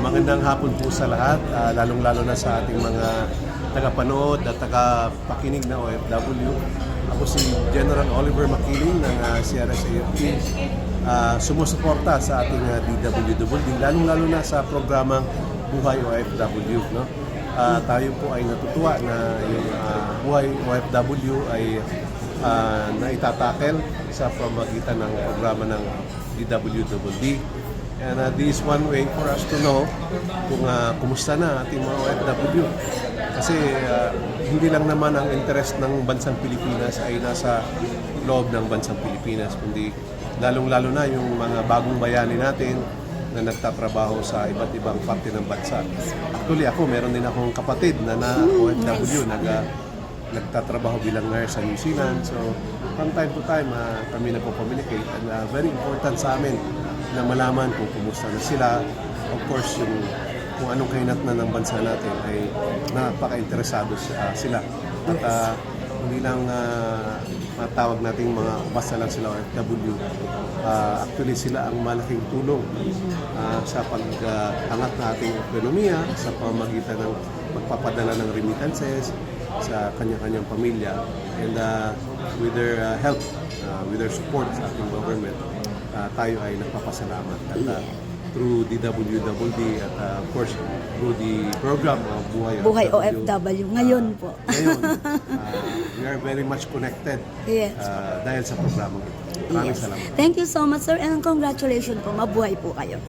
Magandang hapon po sa lahat, lalong-lalo na sa ating mga tagapanood at tagapakinig na OFW. Ako si General Oliver Makiling ng CRS-AFP, sumusuporta sa ating DWDD, lalong-lalo na sa programang Buhay OFW. No? Tayo po ay natutuwa na yung Buhay OFW ay naitatakel sa pamagitan ng programa ng DWDD. And this is one way for us to know kung kumusta na ating mga OFW. Kasi hindi lang naman ang interest ng bansang Pilipinas ay nasa loob ng bansang Pilipinas, kundi lalong-lalo na yung mga bagong bayani natin na nagtatrabaho sa iba't ibang parte ng bansa. Actually ako, meron din akong kapatid na OFW, nagtatrabaho bilang nurse sa New Zealand. So from time to time kami nagpo-communicate, and very important sa amin na malaman kung kumusta na sila. Of course, kung anong kahinatnan ng bansa natin ay napaka-interesado sila. At hindi lang matawag nating mga basta lang sila OFW. Actually, sila ang malaking tulong sa pag-angat na ating ekonomiya sa pamamagitan ng magpapadala ng remittances sa kanya-kanyang pamilya. And with their help, with their support sa ating government, tayo ay nagpapasalamat. At through DWDD at of course through the program of Buhay OFW ngayon po. Ngayon, we are very much connected dahil sa programang ito. Maraming salamat. Thank you so much, sir, and congratulations po. Mabuhay po kayo.